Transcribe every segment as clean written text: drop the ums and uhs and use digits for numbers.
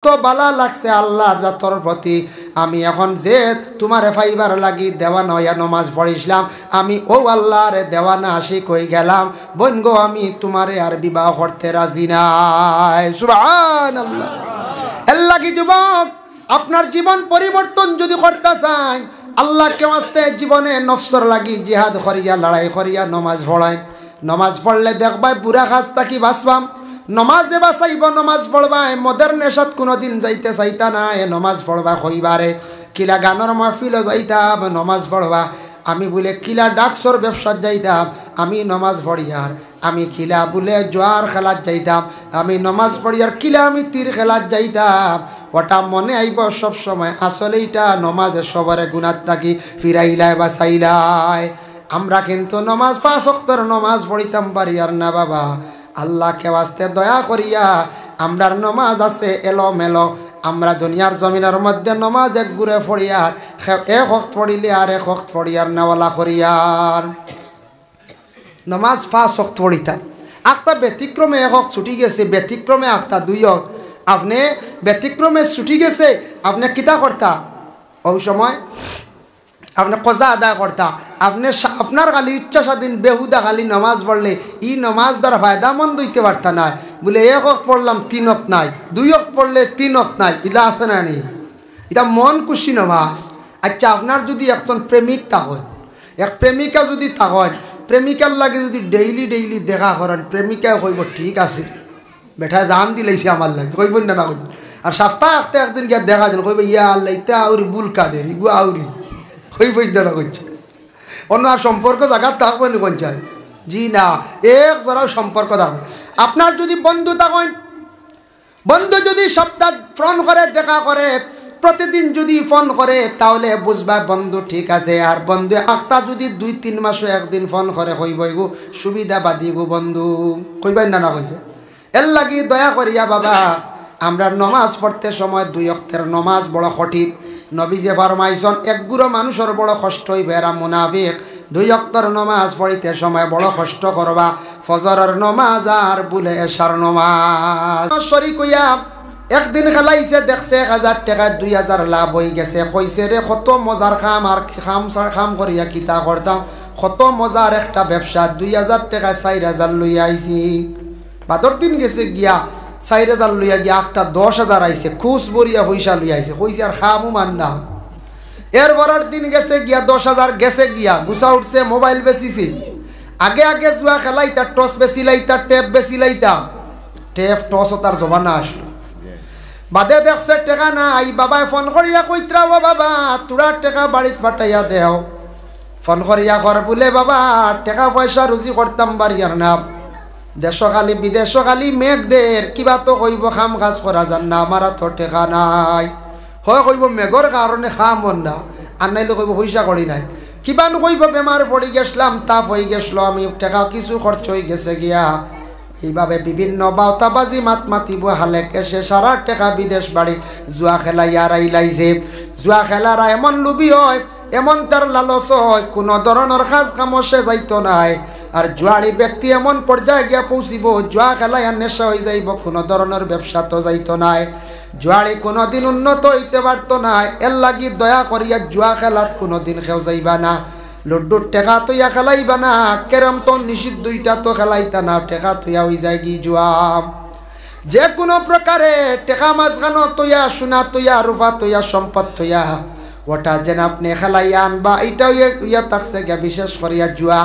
তো বালা লাগছে আল্লাহ জাতর প্রতি। আমি এখন যে তোমার ফাইবার লাগি দেওয়ানা হইয়া নমাজ পড়িছিলাম, আমি ও আল্লাহর দেওয়ানা আশিক হয়ে গেলাম। বোন গো, আমি তোমারে আর বিবাহ করতে রাজি নাই। সুবহানাল্লাহ। আল্লাহ কি যুবক, আপনার জীবন পরিবর্তন যদি করতে চান, আল্লাহকে ওয়াস্তে জীবনে নফসর লাগি জিহাদ করিয়া লড়াই করিয়া নমাজ পড়ায়। নমাজ পড়লে দেখবাই বুড়া কাজ থাকি বাঁচবাম। নমাজে বাঁচাইব, নমাজ পড়বা। মদের নেশাত কোনোদিন যাইতে চাইতা না, এ নমাজ পড়বা কইবারে। কিলা গানের মাহফিলও যাইতাম, নমাজ পড়বা। আমি বলে কিলা ডাকসর ব্যবসাত যাইতাম, আমি নমাজ পড়িয়ার। আমি কিলা বলে জোয়ার খেলাত যাইতাম, আমি নমাজ পড়িয়ার। কিলা আমি তীর খেলাত যাইতাম, ওটা মনে আইব সব সময়। আসলে এটা নমাজের সবারে গুণাত থাকি ফিরাইলায় বা চাইলায়। আমরা কিন্তু নমাজ 5 ওয়াক্তের নমাজ পড়িতাম পারি আর না বাবা। আল্লাহকে ওয়াস্তে দয়া করিয়া আমরার নমাজ আছে এলোমেলো। আমরা দুনিয়ার জমিনের মধ্যে নমাজ এক ঘুরে পড়িয়ার, এক ওয়াক্ত পড়িলে আর এক ওয়াক্ত পড়িয়ার নেওয়ালা করিয়ার। নমাজ 5 ওয়াক্ত পড়িতাম, আখতা ব্যতিক্রমে এক ওয়াক্ত ছুটি গেছে, ব্যতিক্রমে আখতা 2 ওয়াক্ত। আপনি ব্যতিক্রমে ছুটি গেছে, আপনি কিতা করতা? ওই সময় আপনি কজা আদায় করতা। আপনি আপনার খালি ইচ্ছা স্বাধীন বেহুদা খালি নমাজ পড়লে ই নমাজ দ্বারা ফায়দামন্দ হইতে পারতা না। বলে 1 ওয়াক্ত পড়লাম 3 ওয়াক্ত নাই, 2 ওয়াক্ত পড়লে 3 ওয়াক্ত নাই, এটা আছে না নেই? এটা মন খুশি নমাজ। আচ্ছা, আপনার যদি একজন প্রেমিক থাকেন, এক প্রেমিকা যদি থাকেন, প্রেমিকার লাগে যদি ডেইলি ডেইলি দেখা করেন, প্রেমিকায় কইব ঠিক আছে বেটা জান দিলাইছে আমার লাগে, কইব না না কইব। আর সপ্তাহে একদিন গিয়ে দেখা যান, কইব ইয়া আল্লাহ ইতা আউরি বুল কাদের ইগু আউরি, কইব না কইছে। অন্য আর সম্পর্ক জায়গা থাকবে না কঞ্চায়? জি না, এক জোড়াও সম্পর্ক থাকবে। আপনার যদি বন্ধু থাকেন, বন্ধু যদি সপ্তাহ ফোন করে দেখা করে, প্রতিদিন যদি ফোন করে, তাহলে বুঝবা বন্ধু ঠিক আছে। আর বন্ধু আখতা যদি 2-3 মাসে একদিন ফোন করে, কইব গো সুবিধা বাদি গো বন্ধু, কইবেন না না কইছে। এর লাগি দয়া করিয়া বাবা, আমরা নমাজ পড়তে সময় 2 ওয়াক্তের নমাজ বড় কঠিন। নবীজে ফরমাইছেন এক গুরো মানুষের বড় কষ্ট হইবে এরা মুনাফিক। 2 ওয়াক্তের নমাজ পড়িতে সময় বড় কষ্ট করবা। ফজরের নমাজ আর বুলে এশার নমাজ। শরীক হইয়া একদিন খেলাইছে, দেখছে 1000 টাকা 2000 লাভ হয়ে গেছে। কইছে রে কত মজার খাম, আর খাম করিয়া কিতা করতাম, কত মজার একটা ব্যবসা। 2000 টাকা 4000 লইয়া আইছি। বাদর দিন গেছে গিয়া 4000 লইয়া গিয়া একটা 10,000 আইছে, খুশ বরিয়া পয়সা লইয়া আইছে। কইছে আর খামু মান না। এর পরের দিন গেছে গিয়া 10,000 গেছে গিয়া গুছা উঠছে, মোবাইল বেচিছি। আগে আগে জুয়া খেলাইতা, টস বেশি লাইতা, টেপ বেশি লাইতা। টেপ টস তার জমানা আসলো। বাদে দেখছে টাকা নাই, বাবায় ফোন করিয়া কইত্রা, ও বাবা তোরা টাকা বাড়িত পাঠাইয়া দেও। ফোন করিয়া কর বলে বাবা টাকা পয়সা রুজি করতাম বাড়িয়ার না। দেশ খালি বিদেশ খালি মেঘদের কিবা তো কইব খাম কাজ করা যান না, আমার তো টেকা নাই। হয় কইব মেঘর কারণে খাম না, আর নাইলে কইব পয়সা করি নাই। কিবা কইব বেমার পড়ি গেছিলাম, তাপ হয়ে গেছিলো, আমি টাকা কিছু খরচ হয়ে গেছে গিয়া। এইভাবে বিভিন্ন বাউতাবাজি মাত মাতিব হালে কেসে সারা টাকা বিদেশ বাড়ি জুয়া খেলাই আর আইলাইছে। জুয়া খেলারা এমন লুবি হয়, এমন তার লালস হয়, কোনো ধরনের কাজ কামসে যাইতো নাই। আর জুয়ারি ব্যক্তি এমন পর্যায়ে গিয়া পৌঁছিব, জুয়া খেলায় আর নেশা হয়ে যাইব, কোনো ধরনের ব্যবসা তো যাইতো নাই। জুয়ারি কোনোদিন উন্নত হইতে পারতো না। এর লাগি দয়া করিয়া জুয়া খেলাত কোনোদিন খেও যাইবা না। লুডুর টেকা তৈয়া খেলাইবা না। কেরম তো নিষিদ্ধ, 2টা তো খেলাইতা না, টেকা তৈয়া হয়ে যায় কি জুয়া। যে কোনো প্রকারে টেকা মাঝখানো তৈয়া, সোনা তৈয়া, রূপা তৈয়া, সম্পদ তৈয়া, ওটা যেন আপনি খেলাইয়া আনবা। এটাও ইয়া থাকছে গিয়া বিশেষ করিয়া জুয়া।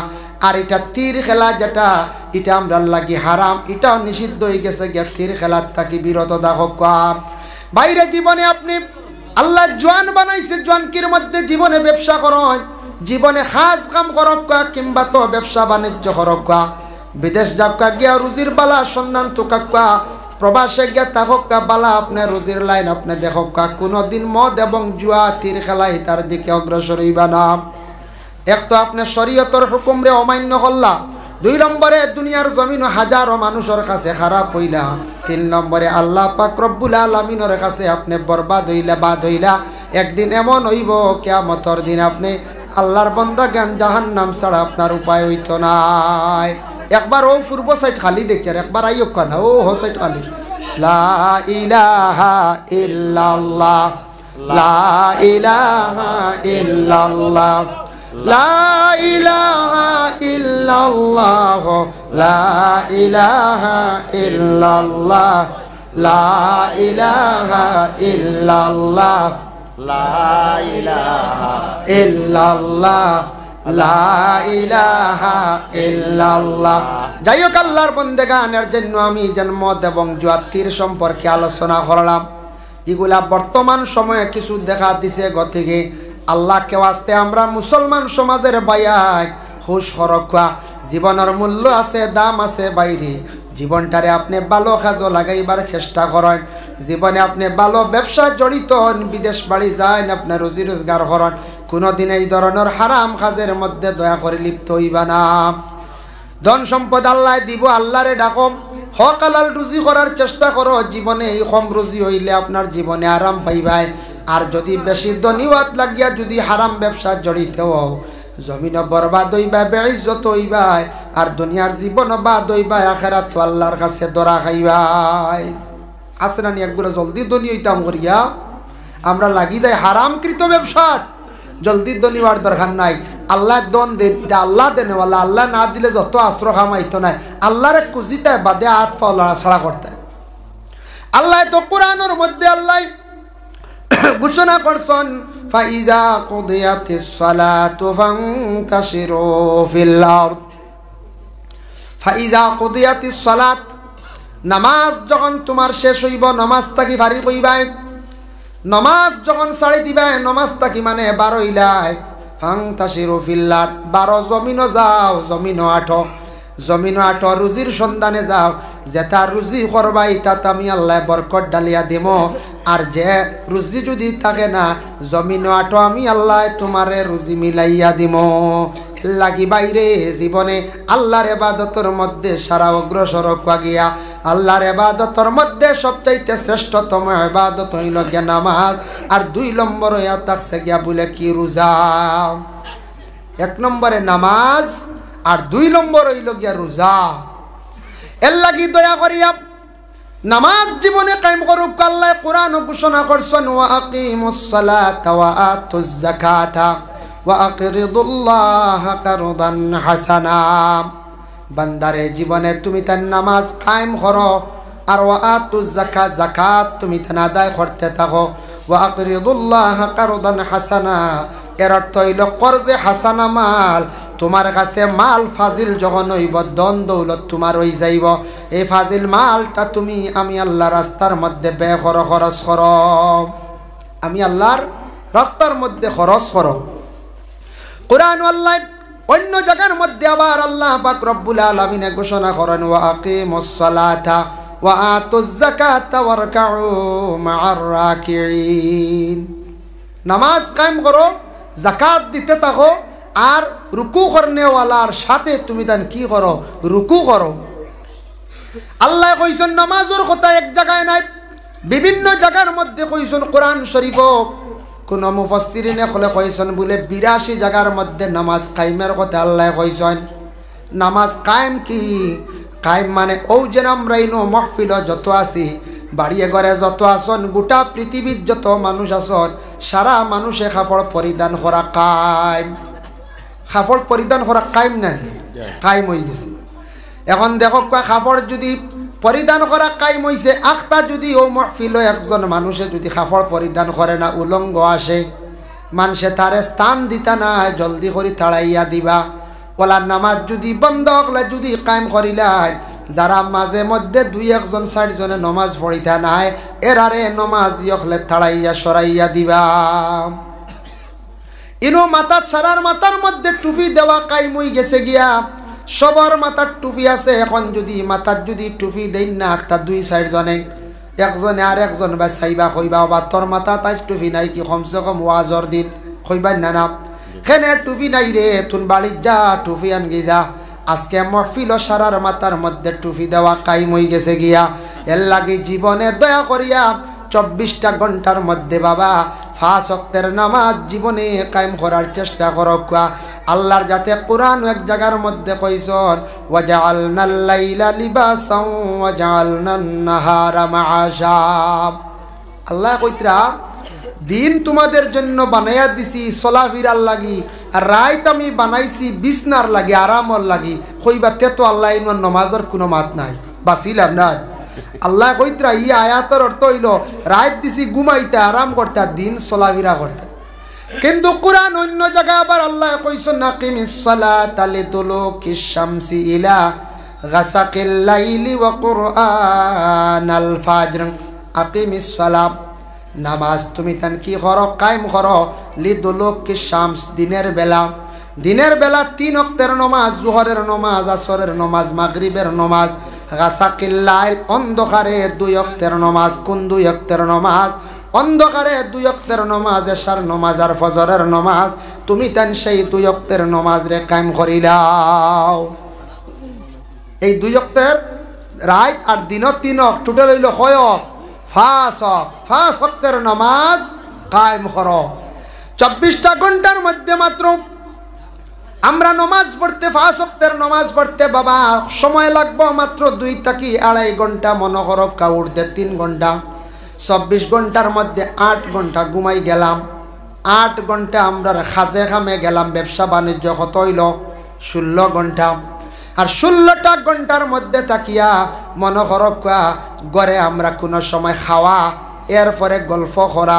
আর এটা তীর খেলা যেটা, এটা আমরা লাগি হারাম, এটাও নিষিদ্ধ হয়ে গেছে গিয়া। তীর খেলার থাকি বিরত থাকক। বাইরে জীবনে আপনি আল্লাহ জোয়ান বানাইছে, জোয়ানকির মধ্যে জীবনে ব্যবসা করন, জীবনে হাজ কাম করক, কিংবা তো ব্যবসা বাণিজ্য করক। বিদেশ যাক গিয়া রুজির বালা সন্ধান তোকাক, প্রবাসে গিয়া থাকক বালা আপনার রুজির লাইন আপনি দেখক। কোনোদিন মদ এবং জুয়া তীর খেলাই তার দিকে অগ্রসর হইবা না। এক তো আপনার শরীয়তর হুকুমরে অমান্য করলা, 2 নম্বরে দুনিয়ার জমিন হাজারো মানুষের কাছে খারাপ হইলা, 3 নম্বরে আল্লাহ পাক রব্বুল আলামিনের কাছে আপনি বরবাদ হইলা, বাদ হইলা। একদিন এমন হইব কিয়ামতের দিন আপনি আল্লাহর বান্দা জ্ঞান জাহান্নাম ছাড়া আপনার উপায় হইতো নাই। একবার ও পূর্ব সাইড খালি দেখি, আর একবার আইও কানা ও হ সাইড খালি, লা ইলাহা ইল্লাল্লাহ লা ইলাহা ইল্লাল্লাহ লা ইলাহা ইল্লাল্লাহ লা ইলাহা ইল্লাল্লাহ লা ইলাহা ইল্লাল্লাহ লা ইলাহা ইল্লাল্লাহ লা ইলাহা ইল্লাল্লাহ। যাই হোক, আল্লাহর বন্দেগানের জন্য আমি জন্মত এবং জাতির সম্পর্কে আলোচনা করলাম। এগুলা বর্তমান সময়ে কিছু দেখা দিছে গতিকে আল্লাহকে ওয়াস্তে আমরা মুসলমান সমাজের বায়াই হুশ হরক্ষা। জীবনের মূল্য আছে, দাম আছে বাইরে। জীবনটারে আপনি ভালো কাজও লাগাইবার চেষ্টা করেন। জীবনে আপনি ভালো ব্যবসা জড়িত হন, বিদেশ বাড়ি যান, আপনার রুজি রোজগার করেন। কোনোদিন এই ধরনের হারাম কাজের মধ্যে দয়া করে লিপ্ত হইবা না। ধন সম্পদ আল্লাহ দিব, আল্লাহরে ডাকো, হক হালাল রুজি করার চেষ্টা করো। জীবনে এই কম রুজি হইলে আপনার জীবনে আরাম পাইবাই। আর যদি বেশি ধনীবাদ লাগিয়া যদি হারাম ব্যবসা জড়িত হও, জমিন বরবাদ হইবা, বেইজ্জত হইবাই, আর দুনিয়ার জীবন বাদ হইবাই, আখিরাত তো আল্লাহর কাছে ধরা খাইবাই। আছে না নি একবার জলদি ধনী হইতাম করিয়া আমরা লাগি যাই হারামকৃত ব্যবসা। জলদি ধনী হওয়ার দরকার নাই। আল্লাহ দন দেন, আল্লাহ দেনেওয়ালা। আল্লাহ না দিলে যত আশ্রয় খামাইতো নাই, আল্লাহরে কুজিতায় বাদে হাত পাও লড়াছড়া করতে। আল্লাহ তো কোরআনের মধ্যে আল্লাহ ঘোষণা করছেন, ফাইজা কুদিয়াতিস সালাতু ফান্তাশিরু ফিল আরদ। ফাইজা কুদিয়াতিস সালাত, নামাজ যখন তোমার শেষ হইব, নামাজ থাকি ভারী কইবাই। নামাজ যখন ছাড়ি দিবাই, নামাজ থাকি মানে বারইলাই। ফান্তাশিরু ফিল আরদ, 12 জমিনও যাও, জমিনও আঠো, জমিনও আঠো, রুজির সন্ধানে যাও। যেটা রুজি করবাই তাত আমি আল্লাহ বরকত ডালিয়া দিব। আর যে রুজি যদি থাকে না, জমিনও আঠো, আমি আল্লাহ তোমারে রুজি মিলাইয়া দিব। লাগি বাইরে জীবনে আল্লাহর ইবাদতের মধ্যে সারা অগ্রসর গিয়া। আল্লাহর ইবাদতের মধ্যে সবচাইতে শ্রেষ্ঠতম ইবাদত হইল গিয়া নামাজ। আর 2 নম্বর হইয়া থাকছে গিয়া বলে কি রোজা। 1 নম্বরে নামাজ আর 2 নম্বর হইল গিয়া রোজা। এর লাগি দয়া করিয়া নামাজ জীবনে কায়েম করুক। আল্লাহ কোরআন ঘোষণা করছেন, ওয়া আকিমুস সালাতা ওয়া আতুজ যাকাতা ওয়া আকরিদুল্লাহ কারদান হাসানা। বান্দারে জীবনে তুমি তার নামাজ কায়েম করো, আর ওয়া আতুজ যাকাত, যাকাত তুমি তার আদায় করতে থাকো। ওয়া আকরিদুল্লাহ কারদান হাসানা, এর অর্থ হইল কর্জে হাসানা মাল। তোমার কাছে মাল ফাজিল যখন হইব, দন দৌলত তোমার হয়ে যাইব। এই ফাজিল মালটা তুমি আমি আল্লাহ রাস্তার মধ্যে ব্যয় করো, খরচ করো। আমি আল্লাহর রাস্তার মধ্যে খরচ করো। কোরআন আল্লাহ অন্য জায়গার মধ্যে আবার আল্লাহ পাক রব্বুল আলামিন ঘোষণা করেন, ওয়া আকিমুস সালাতা ওয়া আতুজ যাকাতা ওয়ারকাউ মা'আর রাকিঈন। নামাজ কায়েম করো, যাকাত দিতে থাকো, আর রুকু করনেওয়ালার সাথে তুমি তান কি করো, রুকু করো। আল্লাহ কইছেন নামাজের কথা এক জায়গায় নাই, বিভিন্ন জায়গার মধ্যে কইছেন। কোরআন শরীফ কোন মুফাসসিরিনে কইছেন বলে 82 জায়গার মধ্যে নামাজ কায়েমের কথা আল্লাহ কইছেন। নামাজ কায়েম কি? কায়েম মানে ও যে আমরা ইনো মাহফিল যত আছি, বাড়িয়ে ঘরে যত আসন, গোটা পৃথিবীর যত মানুষ আসন, সারা মানুষে কাপড় পরিধান করা কায়েম। কাপড় পরিধান করা কায়েম না, কায়েম হয়ে গেছে। এখন দেখো কাপড় যদি পরিধান করা কায়েম হইছে, আখতা যদি ও মাহফিল একজন মানুষে যদি কাপড় পরিধান করে না, উলঙ্গ আসে, মানুষে তারে স্থান দিতা না, জলদি করে তাড়াইয়া দিবা। ওলার নামাজ যদি বন্ধ হলে যদি কায়েম করিলাই, যারা মাঝে মধ্যে 2-1 জন 4 জনে নমাজ পড়িতা নাই, এরারে নমাজ হলে তাড়াইয়া সরাইয়া দিবা। ইনো মাথার সারার মাথার মধ্যে টুপি দেওয়া কায়েম হয়ে গেছে গিয়া। সবার মাথার টুপি আছে। এখন যদি মাথার যদি টুপি দেই না, একটা 2-4 জনে, একজনে আর একজন বা চাইবা কইবা, বা তোর মাথা তাই টুপি নাই কি, কমসে কম ওয়াজর দিন কইবা না না, খেনে টুপি নাই রে, তুন বাড়ির যা টুপি আনগি যা। আজকে মহফিল সারার মাথার মধ্যে টুপি দেওয়া কায়েম হয়ে গেছে গিয়া। এর লাগে জীবনে দয়া করিয়া 24টা ঘন্টার মধ্যে বাবা 5 ওয়াক্তের নামাজ জীবনে কায়েম করার চেষ্টা করো। আল্লাহর যাতে কোরআন এক জায়গার মধ্যে কইছন ওয়াজআলনাল লাইলা লিবাসাও ওয়াজআলনান নাহারা মাআশা। আল্লাহ কইতরা দিন তোমাদের জন্য বানাইয়া দিছি চলাফিরার লাগি, আর রাত আমি বানাইছি বিছনার লাগি, আরামর লাগি। কইবাতে তো আল্লাহ ইমান নমাজের কোনো মাত নাই, বাঁচিলাম না। আল্লাহ কইতরা ই আয়াতের অর্থ হইল রাত দিছি ঘুমাইতে, আরাম করতে, আর দিন চলাফিরা করতে। কিন্তু কোরআন অন্য জায়গা আবার আল্লাহ কইছেন আকিমিস সালাতা লিদুলুকিশ শামসি ইলা গাসাকিল লাইলি ওয়া কুরআনাল ফাজর। আকিমিস সালাম, নামাজ তুমি তান কি করো, কায়েম করো, লিদুলুকিশ শামস, দিনের বেলা। দিনের বেলা 3 ওয়াক্তের নামাজ, জোহরের নামাজ, আসরের নামাজ, মাগরিবের নামাজ। গাসাকিল লাইল, অন্ধকারে 2 ওয়াক্তের নামাজ। কোন 2 ওয়াক্তের নামাজ? অন্ধকারে 2 ওয়াক্তের নামাজ, এশার নামাজ আর ফজরের নামাজ। তুমি তান সেই 2 ওয়াক্তের নামাজ রে কায়েম করিলাও। এই 2 ওয়াক্তের রাত আর দিন 3 ওয়াক্ত, টোটাল হইল 6 ওয়াক্ত, 5 ওয়াক্তের নামাজ কায়েম করো। 24টা ঘন্টার মধ্যে মাত্র আমরা নামাজ পড়তে, 5 ওয়াক্তের নামাজ পড়তে বাবা সময় লাগবো মাত্র 2 থেকে 2.5 ঘন্টা। মনে করো কাউড়তে 3 ঘন্টা। 24 ঘন্টার মধ্যে 8 ঘন্টা ঘুমাই গেলাম, 8 ঘন্টা আমরা খাজে খামে গেলাম, ব্যবসা বাণিজ্য কত হইল 16 ঘন্টা। আর 16টা ঘন্টার মধ্যে থাকিয়া মনে করো ঘরে আমরা কোনো সময় খাওয়া, এরপরে গল্প করা,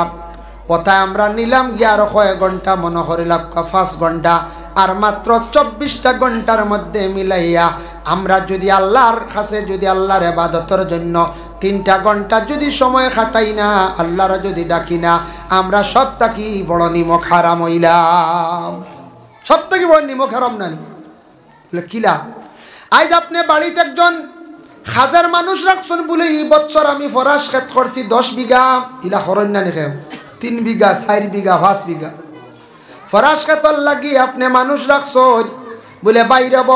কোথায় আমরা নিলাম গিয়া আরো কয়েক ঘন্টা, মনে করিলাম 5 ঘন্টা। আর মাত্র 24টা ঘন্টার মধ্যে মিলাইয়া আমরা যদি আল্লাহর কাছে, যদি আল্লাহর ইবাদতের জন্য 3টা ঘন্টা যদি সময় খাটাই না, আল্লাহর যদি ডাকি না, আমরা সব থাকি বড় নিমক হারাম হইলাম। সব থেকে বড় নিমক হারাম না বলে কিলা? আজ আপনি বাড়িতে একজন হাজার মানুষ রাখছেন বলে এই বছর আমি ফরাস খেত করছি 10 বিঘা, ইলা হরণ না নেখে 3 বিঘা, 4 বিঘা, 5 বিঘা ফরাস খেতর লাগি আপনি মানুষ রাখছেন বলে বাইরব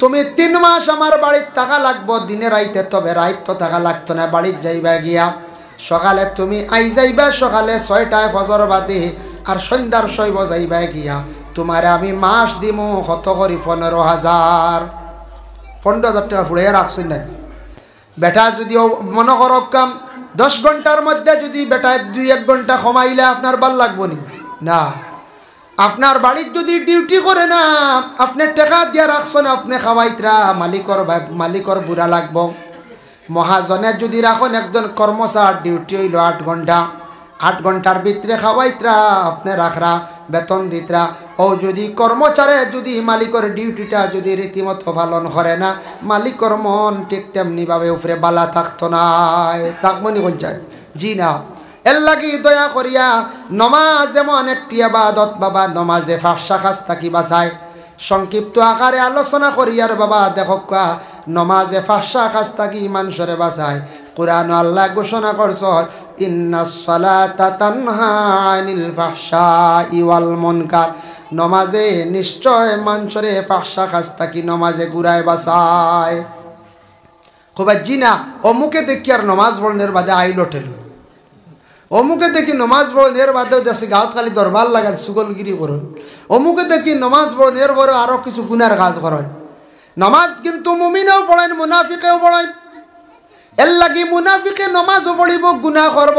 তুমি 3 মাস আমার বাড়ির টাকা লাগবো দিনে রাইতে। তবে রাইত তো টাকা লাগতো না, বাড়ির যাইবা গিয়া সকালে তুমি আই যাইবা, সকালে 6টায় ফজর বাদে, আর সন্ধ্যার 6 বাজাইবা গিয়া তোমারে আমি মাস দিমু কত করি 15,000 টাকা ফুড়ে রাখছেন না। বেটা যদি মনে করো কাম 10 ঘন্টার মধ্যে যদি বেটা 2-1 ঘন্টা কমাইলে আপনার ভাল লাগবো নি? না। আপনার বাড়ির যদি ডিউটি করে না, আপনি টাকা দিয়া রাখছেন, আপনি খাওয়াইতরা, মালিকর বুড়া লাগবো। মহাজনে যদি রাখেন একজন কর্মচার, ডিউটি হইল 8 ঘন্টা, 8 ঘন্টার ভিতরে খাওয়াইতরা, আপনি রাখরা, বেতন দিতরা। ও যদি কর্মচারে যদি মালিকর ডিউটিটা যদি রীতিমতো পালন করে না, মালিকর মন ঠিক তেমনিভাবে উপরে বালা থাকতো না, থাকবনি পঞ্চায়েত? জি না। এর লাগি দয়া করিয়া নমাজ এমন একটি ইবাদত বাবা, নমাজে ফাহশা কাজ থাকি বাঁচায়। সংক্ষিপ্ত আকারে আলোচনা করিয়ার বাবা দেখো নমাজে ফাহশা কাজ থাকি মানুষরে বাঁচায়। কুরআন আল্লাহ ঘোষণা করছ ইন্নাস সালাতা তানহা আনিল ফাহশাই ওয়াল মুনকার। নমাজে নিশ্চয় মানুষরে ফাহশা কাজ থাকি নমাজে ঘুরায় বাঁচায়। খুব জিনা অমুকে দেখি আর নমাজ পড়নের বাদে আইলো ঠেলো, অমুকে দেখি নমাজ পড়নের বাদেও দেশে গাঁত খালি দরবার লাগান সুগলগিরি করুন, অমুকে দেখি নমাজ পড়নের বড় আরো কিছু গুনার কাজ করেন। নমাজ কিন্তু মুমিনেও পড়েন, মুনাফিকেও পড়েন। এর লাগি মুনাফিকে নমাজও পড়িব, গুনাহ করব,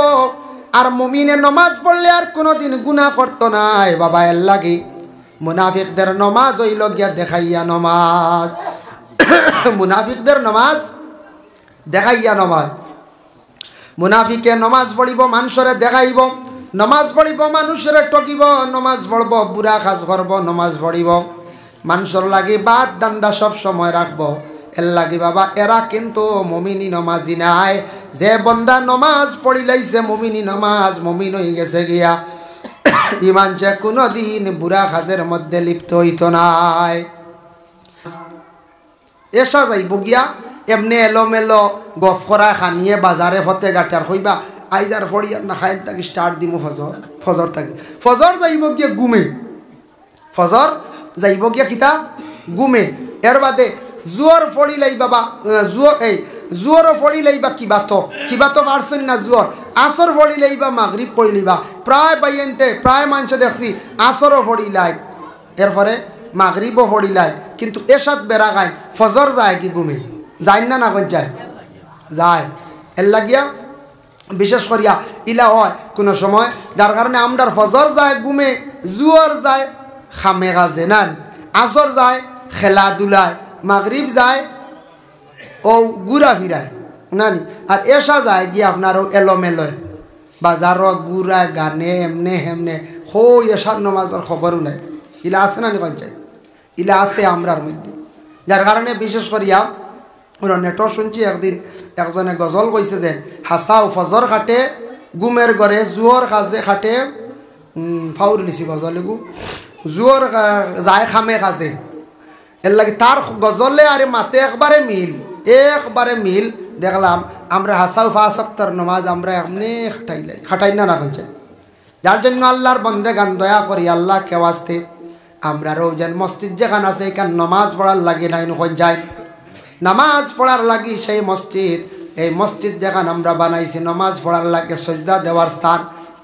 আর মুমিনে নমাজ পড়লে আর কোনোদিন গুনাহ করতো না বাবা। এর লাগি মুনাফিকদের নমাজ হইল গিয়া দেখাইয়া নমাজ, মুনাফিকদের নমাজ দেখাইয়া নমাজ। মুনাফিকে নমাজ পড়িব, মানুষরে দেখাইব, নমাজ পড়িব, মানুষরে ঠকিব, নমাজ পড়ব, বুড়া কাজ করব, নমাজ পড়িব, মানুষের লাগি বাদ দান্দা সব সময় রাখবো। এর লাগি বাবা এরা কিন্তু মুমিনি নমাজি নাই। যে বন্দা নমাজ পড়ি লাইছে মুমিনি নমাজ, মুমিন হয়ে গেছে গিয়া, ইমান যে কোনো দিন বুড়া কাজের মধ্যে লিপ্ত হইত নাই। এসা যাইব গিয়া এমনি এলোমেলো গফ করা খানিয়ে বাজারে ফতে গাঁটার হইবা আইজার ফড়িয়ার না খাইল তাকে স্টার্ট দিব ফজর, ফজর থাকি ফজর যাইব গিয়া গুমে, ফজর যাইব গিয়া কিতা গুমে। এর বাদে জুয়র ফড়ি লাই বাবা, জুয়রও ফড়ি লাইবা কিবা তো পারছেন না জুয়র, আসর ফড়ি লাইবা, মাগরিব পড়ি লাইবা। প্রায় বাইনতে প্রায় মানুষ দেখছি আসরও ফড়ি লাই, এরপরে মাগরিবও পড়িলাই কিন্তু এসাত বেড়া খায় ফজর যায় কি ঘুমে যায় না কোন যায় যায় এর লাগিয়া বিশেষ করিয়া ইলা হয় কোনো সময় যার কারণে আমরার ফজর যায় ঘুমে জুয়ার যায় খামে কাজে নান আসর যায় খেলাধুলায় মাগরিব যায় ও ঘুরা ফিরায় নানি আর এসা যায় গিয়ে আপনারও এলোমেলোয় বাজারত ঘুরায় গানে এমনে হেমনে হো এসার নমাজের খবরও নাই ইলা আছে না পঞ্চায়েত ইলা আছে আমরার মধ্যে যার কারণে বিশেষ করিয়া ওরা নেটও শুনছি একদিন একজনে গজল কইছে যে হাসাও ফজর খাটে গুমের ঘরে জুয়র কাজে খাটে ফাউর লিছি গজল এগু জুয়র যায় খামে কাজে এর লাগে তার গজলে আরে মাতে একবারে মিল দেখলাম আমরা হাসাও ফাসক্তর নমাজ আমরা এমনি খাটাই না রাখছে যার জন্য আল্লাহর বন্দে গান দয়া করি আল্লাহ কেওয়াস্তে আমরা রোজান মসজিদ যেখান আছে এখান নমাজ পড়ার লাগে নাই নখন যায় নামাজ পড়ার লাগি সেই মসজিদ এই মসজিদ যেখান আমরা বানাইছি নমাজ পড়ার লাগে সজদা দেওয়ার স্থান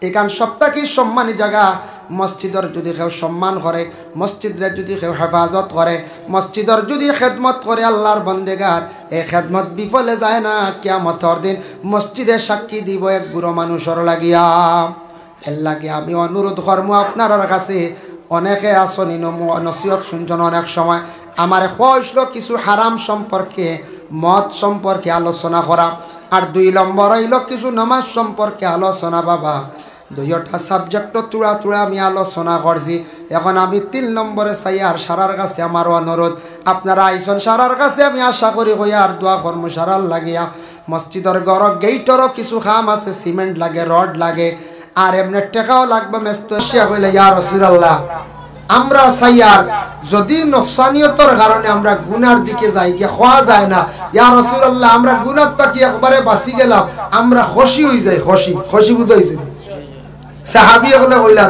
এখান সবটাকে সম্মানী জায়গা মসজিদর যদি কেউ সম্মান করে মসজিদরে যদি কেউ হেফাজত করে মসজিদর যদি খেদমত করে আল্লাহর বন্দেগার এই খেদমত বিফলে যায় না কিয়ামতের দিন মসজিদে সাক্ষী দিব এক বুড়ো মানুষের লাগিয়া এর লাগে আমি অনুরোধ করবো আপনার কাছে অনেকে আসনি নসিহত শুনছেন অনেক সময় আমার হইল কিছু হারাম সম্পর্কে মদ সম্পর্কে আলোচনা করা আর 2 নম্বর হইল কিছু নামাজ সম্পর্কে আলোচনা বাবা দুইটা সাবজেক্ট তুড়া আমি আলোচনা করছি এখন আমি 3 নম্বরে চাই আর সারার কাছে আমার অনুরোধ আপনারা আইসন সারার কাছে আমি আশা করি হইয়া আর দোয়া কর্ম সারার লাগিয়া মসজিদের ঘর গেইটরও কিছু খাম আছে সিমেন্ট লাগে রড লাগে আর এমনি টেকাও লাগবে মেস্তশিয়া কইলে ইয়া রাসূলুল্লাহ আমরা সাইয়ার যদি নফসানিয়তর কারণে আমরা গুনার দিকে যাই গিয়ে খাওয়া যায় না ইয়া রাসূলুল্লাহ আমরা গুনার তাকি একবারে বাঁচি গেলাম আমরা খুশি হই যাই খুশি বুঝাইছে সাহাবী হলে কইলা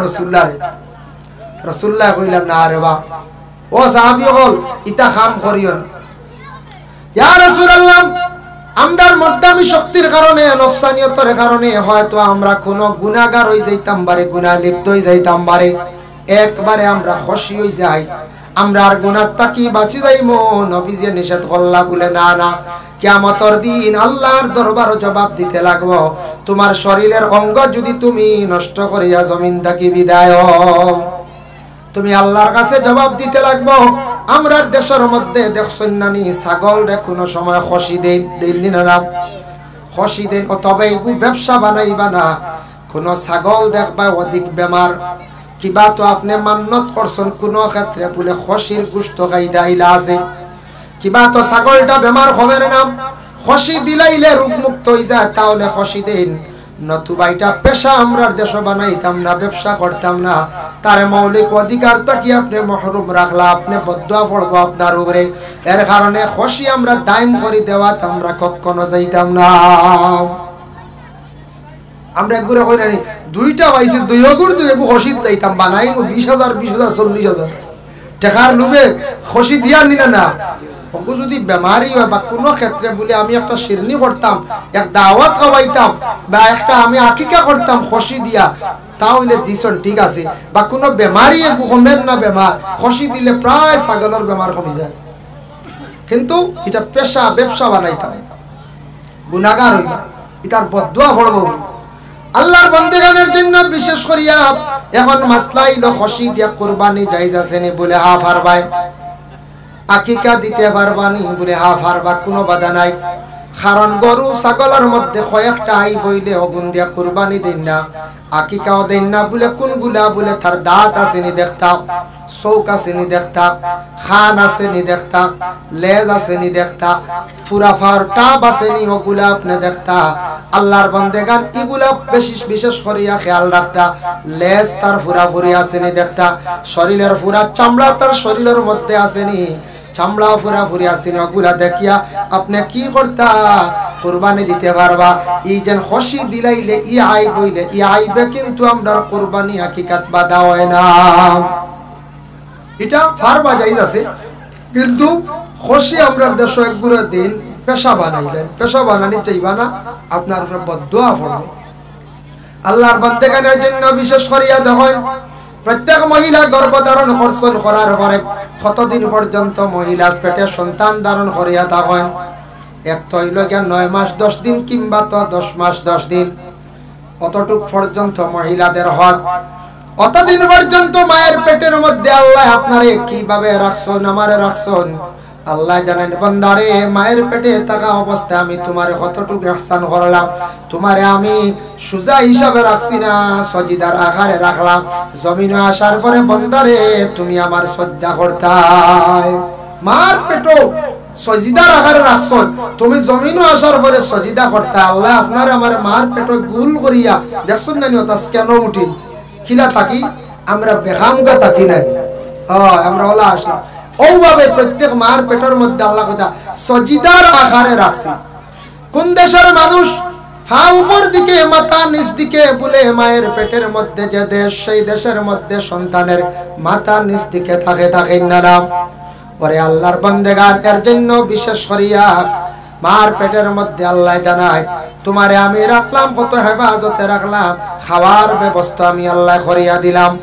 রাসূলুল্লাহ কইলা না রে বা ও সাহাবী হল ইতা কাম করিও না ইয়া রাসূলুল্লাহ আমরার মর্দামি শক্তির কারণে নফসানিয়তের কারণে হয়তো আমরা কোনো গুনাহগার হই যাইতাম পারে গুনাহ লিপ্ত হই যাইতাম পারে একবারে আমরা খুশি হই যাই আমরা আর গুনাহ তাকি বাঁচি যাইমু নবীজি নিষেধ করলা বলে না কিয়ামতের দিন আল্লাহর দরবারে জবাব দিতে লাগবো তোমার শরীরের অঙ্গ যদি তুমি নষ্ট করিয়া জমিন থাকি বিদায় তুমি আল্লাহর কাছে জবাব দিতে লাগবো আমরার দেশের মধ্যে দেখছেন নানি ছাগল রে কোনো সময় খুশি দেন না খুশি দেন অথবা এগু ব্যবসা বানাইবা না কোনো ছাগল দেখবা অধিক বেমার কিবা তো আপনি মান্নত করছেন কোনো ক্ষেত্রে বলে খুশির গুস্ত খাইদা আইলা আছে কিবা তো ছাগলটা বেমার হবে না খুশি দিলাইলে রোগ মুক্ত হই যায় তাহলে খুশি দেন নতুবা এটা পেশা আমরার দেশ বানাইতাম না ব্যবসা করতাম না তার মৌলিক অধিকারটা কি আপনি মহরুম রাখলা আপনি বদদুয়া পড়বো আপনার উপরে এর কারণে খুশি আমরা দাইম করে দেওয়া আমরা কখনো যাইতাম না আমরা একগুলো কই নাই দুইটা পাইছি দুই এগু খুশি যাইতাম বানাই 20,000 40,000 টাকার লোভে খুশি দিয়া নিনা না ওগু যদি বেমারি হয় বা কোনো ক্ষেত্রে বলে আমি একটা শিরনি করতাম এক দাওয়াত খাওয়াইতাম বা একটা আমি আকিকা করতাম খুশি দিয়া তাহলে দিছন ঠিক আছে বা কোনো বেমারি এগু কমেন না বেমার খুশি দিলে প্রায় ছাগলের বেমার কমে যায় কিন্তু এটা পেশা ব্যবসা বানাইতাম গুনাহগার হইবা এটার বদদুয়া পড়বো আল্লাহর বান্দাগণের জন্য বিশেষ করিয়া এখন মাসলা হইলো খুশি দিয়া কুরবানি জায়েজ আছে নি বলে হা ফারবাই আকিকা দিতে পারবানি বলে হা ফারবা কোনো বাধা নাই কারণ গরু ছাগলের মধ্যে কয়েকটা আই বইলে অগুন দিয়া কুরবানি দেন না আকিকাও দেন না বলে কোনগুলা বলে তার দাঁত আছে নি দেখতা চৌক আছে নি দেখতা খান আছে নি দেখতা লেজ আছে নি দেখতা ফুরাফার টাপ আছে নি ওগুলা আপনি দেখতা আল্লাহর বান্দাগান এগুলা বিশেষ করিয়া খেয়াল রাখতা লেজ তার ফুরাফুরি আছে নি দেখতা শরীরের ফুরা চামড়া তার শরীরের মধ্যে আছে নি চামড়া ফুরাফুরি আছে নি ওগুলা দেখিয়া আপনি কি করতা কুরবানি দিতে পারবা এই যেন খুশি দিলাইলে ই আই বইলে ই আইবে কিন্তু আমরা কুরবানি হাকিকাত বাধা হয় না এটা ফারবা জায়েজ আছে কিন্তু খুশি আমরার দেশ একগুলো দিন পেশা বানাইলেন পেশা বানানি চাইবা না আপনার উপরে বদদুয়া পড়ব আল্লাহর বান্দাগণের জন্য বিশেষ করিয়া দেখেন প্রত্যেক মহিলা গর্ভধারণ করছেন করার পরে কতদিন পর্যন্ত মহিলার পেটে সন্তান ধারণ করিয়া থাকেন? এক তো হইল গিয়া 9 মাস 10 দিন কিংবা তো 10 মাস 10 দিন, অতটুক পর্যন্ত মহিলাদের হক। অতদিন পর্যন্ত মায়ের পেটের মধ্যে আল্লাহ আপনারে কিভাবে রাখছেন, আমারে রাখছেন আল্লাহ জানেন। বান্দারে, মায়ের পেটে থাকা অবস্থায় আমি তোমারে কতটুকু ইহসান করলাম। তোমারে আমি সুজা হিসাবে রাখছি না, সজিদার আকারে রাখলাম। জমিনে আসার পরে বান্দারে তুমি আমার শ্রদ্ধা করতাই। মার পেটও সজিদার আকারে রাখছো, তুমি জমিনও আসার পরে সজিদা করতা। আল্লাহ আপনার আমার মার পেটও গুল করিয়া দেখছেন না নিয়তা কেন উঠি কিলা থাকি, আমরা বেহামগা থাকি নাই। আমরা ওলা আসলাম ওভাবে প্রত্যেক মার পেটের মধ্যে আল্লাহ কথা সজিদার আকারে রাখছি। কোন দেশের মানুষ ফা উপর দিকে মাথা নিচ দিকে বলে মায়ের পেটের মধ্যে যে দেশ, সেই দেশের মধ্যে সন্তানের মাথা নিচ দিকে থাকে না। পরে আল্লাহর বান্দেগান এর জন্য বিশেষ করিয়া মার পেটের মধ্যে আল্লাহ জানায় তোমারে আমি রাখলাম, কত হেফাজতে রাখলাম, খাওয়ার ব্যবস্থা আমি আল্লাহ করিয়া দিলাম।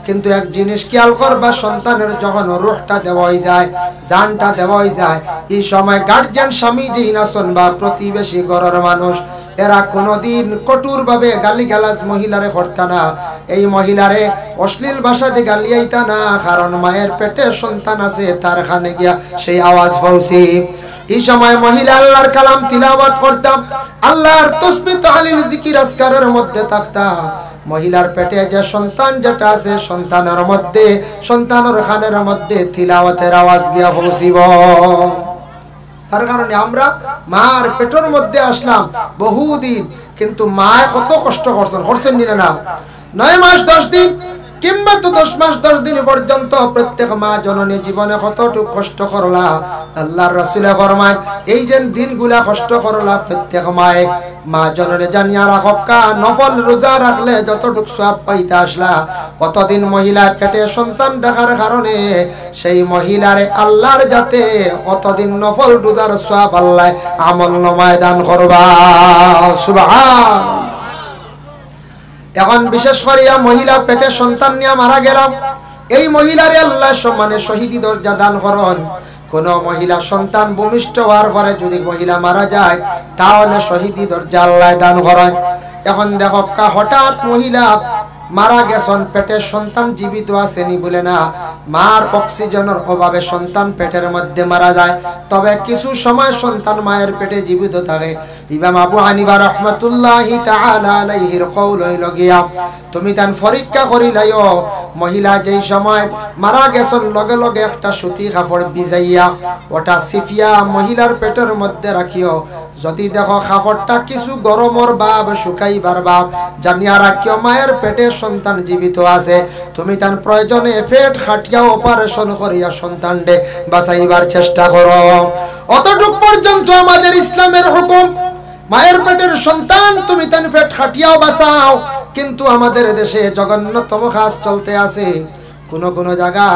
কিন্তু এক জিনিস খেয়াল করবা, সন্তানের যখন রূহটা দেওয়াই যায়, জানটা দেওয়াই যায়, এই সময় গার্জিয়ান স্বামী যেই নাচন বা প্রতিবেশী ঘরের মানুষ, এরা কোনোদিন কঠোর ভাবে গালিগালাজ মহিলারে করতা না, এই মহিলারে অশ্লীল ভাষা দিয়ে গালিয়াইতা না। কারণ মায়ের পেটে সন্তান আছে, তার খানে গিয়া সেই আওয়াজ পৌঁছি। এই সময় মহিলা আল্লাহর কালাম তিলাওয়াত করতাম, আল্লাহর তাসবিহ তাহলিল জিকির আজকারের মধ্যে থাকতা। মহিলার পেটে যে সন্তান যেটা আছে, সন্তানের মধ্যে, সন্তানের খানের মধ্যে তিলাওয়াতের আওয়াজ গিয়া পৌঁছিব। তার কারণে আমরা মার পেটের মধ্যে আসলাম বহুদিন, কিন্তু মা কত কষ্ট করছেন না। 9 মাস 10 দিন কিংবা তো 10 মাস 10 দিন পর্যন্ত প্রত্যেক মা জননী জীবনে কতটুকু কষ্ট করলা। আল্লাহর রাসূলে ফরমায় এই যে দিনগুলা কষ্ট করলা প্রত্যেক মায়ে, মা জননী জানিয়া রাখা নফল রোজা রাখলে যতটুকু সওয়াব পাইতে আসলা, কতদিন মহিলার পেটে সন্তান দেখার কারণে সেই মহিলারে আল্লাহর যাতে অতদিন নফল রোজার সওয়াব আল্লাহ আমল নামায় দান করবা। সুবহানাল্লাহ। এখন বিশেষ করিয়া মহিলা পেটে সন্তান নিয়ে মারা গেলাম, এই মহিলারে আল্লাহ সম্মানে শহীদি দরজা দান করেন। কোন মহিলা সন্তান ভূমিষ্ঠ হওয়ার পরে যদি মহিলা মারা যায়, তাহলে শহীদি দরজা আল্লাহ দান করেন। এখন দেখো হঠাৎ মহিলা মারা গেছেন, পেটের সন্তান জীবিত আসেনি বলে না, মার অক্সিজেনের অভাবে সন্তান পেটের মধ্যে মারা যায়। তবে কিছু সময় সন্তান মায়ের পেটে জীবিত থাকে। ইমাম আবু হানিফা রাহমাতুল্লাহি তাআলা আলাইহির কওল হইল গিয়া, তুমি তান পরীক্ষা করিলাইও মহিলা যেই সময় মারা গেছেন লগে লগে একটা সুতি কাপড় ভিজাইয়া ওটা সিফিয়া মহিলার পেটের মধ্যে রাখিও। যদি দেখো কাপড়টা কিছু গরমর ভাব, শুকাইবার ভাব, জানিয়া রাখিও মায়ের পেটে সন্তান জীবিত আছে। তুমি তার প্রয়োজনে পেট খাটিয়া অপারেশন করিয়া সন্তানকে বাঁচাইবার চেষ্টা করো। অতটুক পর্যন্ত আমাদের ইসলামের হুকুম। মায়ের পেটের সন্তান তুমি তার পেট খাটিয়াও বাঁচাও, কিন্তু আমাদের দেশে জঘন্যতম কাজ চলতে আছে। কোন জায়গা